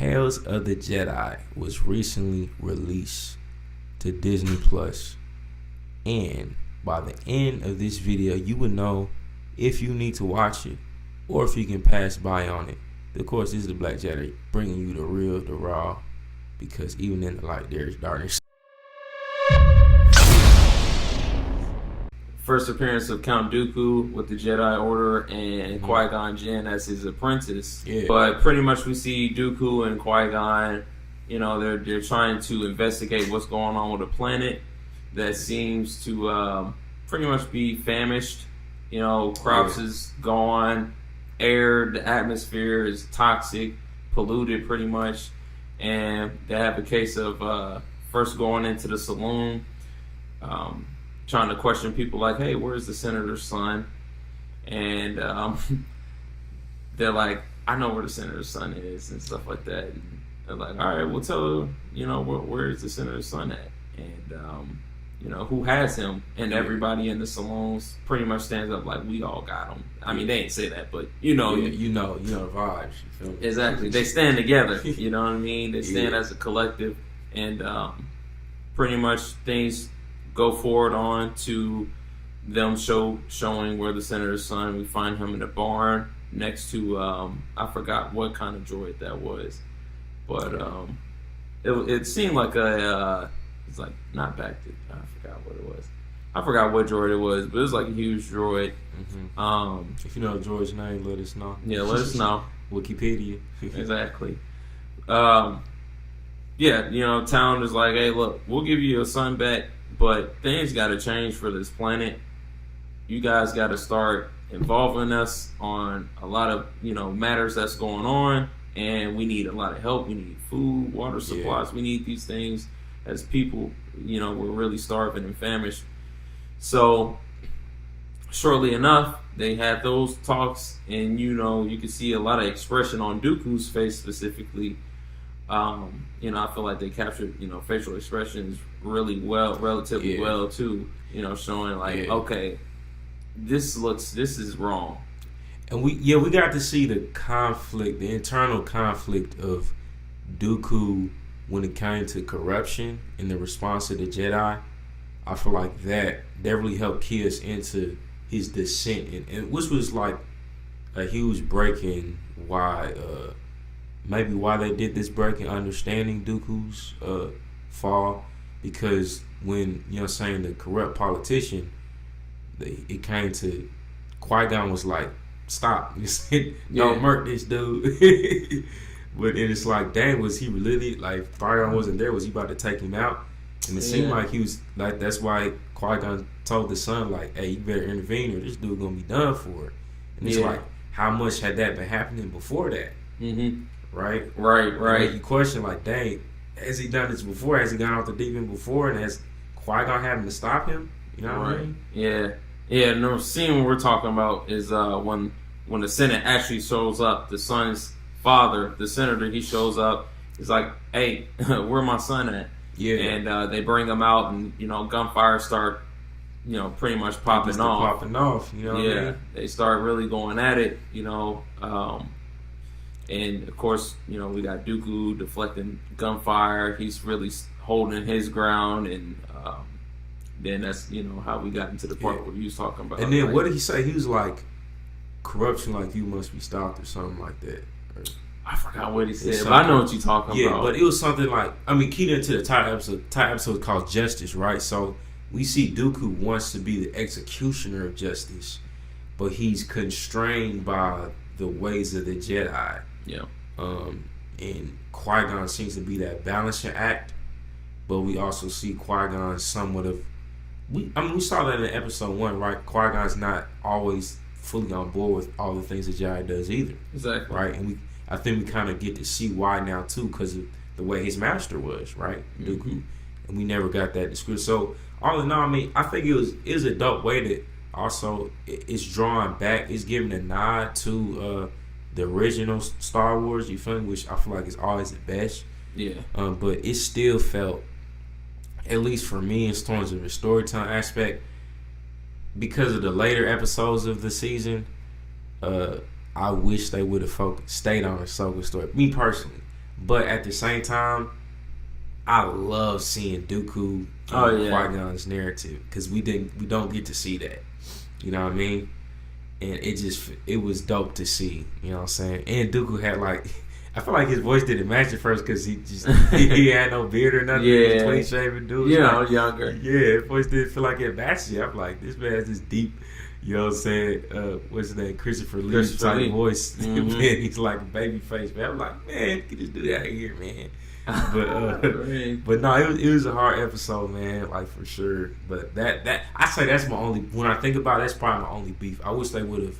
Tales of the Jedi was recently released to Disney Plus, and by the end of this video, you will know if you need to watch it or if you can pass by on it. Of course, this is the Black Jedi bringing you the real, the raw, because even in the light there is darkness. First appearance of Count Dooku with the Jedi Order and Qui-Gon Jinn as his apprentice. Yeah. But pretty much we see Dooku and Qui-Gon, you know, they're trying to investigate what's going on with a planet that seems to pretty much be famished. You know, crops is gone, air, the atmosphere is toxic, polluted pretty much, and they have a case of first going into the saloon, trying to question people like, hey, where's the senator's son? And they're like, I know where the senator's son is and stuff like that. And they're like, all right, we'll tell her, you know, where's the senator's son at? And, you know, who has him? And everybody in the saloons pretty much stands up like, we all got him. I mean, they ain't say that, but you know. Yeah, you know the vibes. You feel me? Exactly. They stand together, you know what I mean? They stand as a collective, and pretty much things go forward on to them showing where the senator's son. We find him in a barn next to I forgot what kind of droid that was, but it seemed like it's like not back to, I forgot what it was. I forgot what droid it was, but it was like a huge droid. Mm-hmm. If you know the droid's name, let us know. Yeah, let us know. Wikipedia. Exactly. Yeah, you know, town is like, hey, look, we'll give you your son back, but things got to change for this planet. You guys got to start involving us on a lot of, you know, matters that's going on, and we need a lot of help. We need food, water supplies. Yeah. We need these things as people. You know, we're really starving and famished. So, shortly enough, they had those talks, and you know, you can see a lot of expression on Dooku's face specifically. You know, I feel like they captured, you know, facial expressions really well, relatively well too. You know, showing like, okay, this is wrong. And we got to see the conflict, the internal conflict of Dooku when it came to corruption and the response of the Jedi. I feel like that really helped key us into his descent, and which was like a huge break in why they did this break in understanding Dooku's fall, because when, you know, saying the corrupt politician, it came to Qui-Gon was like, stop, don't murk this dude. But then it's like, dang, was he really, like, Qui-Gon wasn't there, was he about to take him out? And it seemed like he was, like, that's why Qui-Gon told the son, like, hey, you better intervene or this dude gonna be done for. And it's like, how much had that been happening before that? Mm-hmm. Right. And you question, like, dang, has he done this before? Has he gone off the deep end before? And has Qui-Gon having to stop him? You know what I mean? Yeah. And the scene we're talking about is when the Senate actually shows up, the son's father, the senator, he shows up. He's like, hey, where my son at? Yeah. And they bring him out, and, you know, gunfire start, you know, pretty much popping off. You know what I mean? They start really going at it, you know. And of course, you know, we got Dooku deflecting gunfire. He's really holding his ground, and then that's, you know, how we got into the part where you was talking about. And then like, what did he say? He was like, corruption like you must be stopped or something like that. I forgot what he said, but I know what you're talking about. Yeah, but it was something like, I mean, keyed into the title episode called Justice, right? So we see Dooku wants to be the executioner of justice, but he's constrained by the ways of the Jedi. Yeah. And Qui-Gon seems to be that balancing act, but we also see Qui-Gon somewhat of, we saw that in episode 1, right? Qui-Gon's not always fully on board with all the things the Jedi does either. Exactly. Right? And I think we kind of get to see why now too, because of the way his master was, right? Mm-hmm. Dooku. And we never got that description. So all in all, I mean, I think it is a dope way that also it's drawing back, it's giving a nod to the original Star Wars, you feel me? Which I feel like is always the best. Yeah. But it still felt, at least for me, in terms of the storytelling aspect, because of the later episodes of the season, I wish they would have stayed on Ahsoka's story. Me personally. But at the same time, I love seeing Dooku Qui-Gon's narrative because we don't get to see that. You know what I mean? And it was dope to see. You know what I'm saying? And Dooku had like, I feel like his voice didn't match at first because he had no beard or nothing. Yeah, clean shaven dude. Yeah, younger. Yeah, his voice didn't feel like it matched it. I'm like, this man has this deep, you know what I'm saying? What's his name? Christopher Lee type voice. Man, he's like a baby face, man. I'm like, man, you can just do that here, man. But no, it was a hard episode, man, like for sure. But that I say that's my only, when I think about it, that's probably my only beef. I wish they would have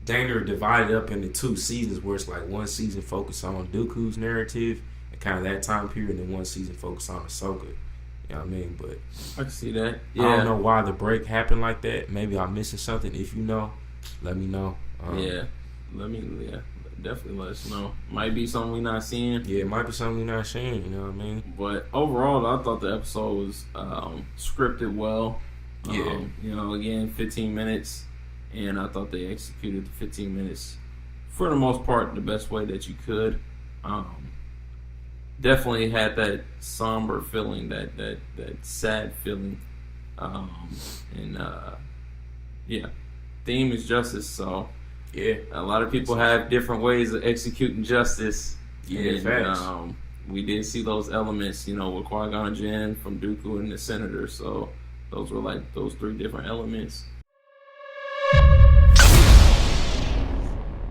divided up into 2 seasons where it's like one season focused on Dooku's narrative and kind of that time period, and then one season focused on Ahsoka. You know what I mean? But I can see that. Yeah. I don't know why the break happened like that. Maybe I'm missing something. If you know, let me know. Definitely let us know. Might be something we're not seeing. Yeah, it might be something we're not seeing. You know what I mean? But overall, I thought the episode was scripted well. Yeah. Again, 15 minutes. And I thought they executed the 15 minutes for the most part the best way that you could. Definitely had that somber feeling, that sad feeling. Theme is justice. So yeah, a lot of people have different ways of executing justice. Yeah, facts. We did see those elements, with Qui-Gon Jinn from Dooku and the Senator. So those were like those 3 different elements.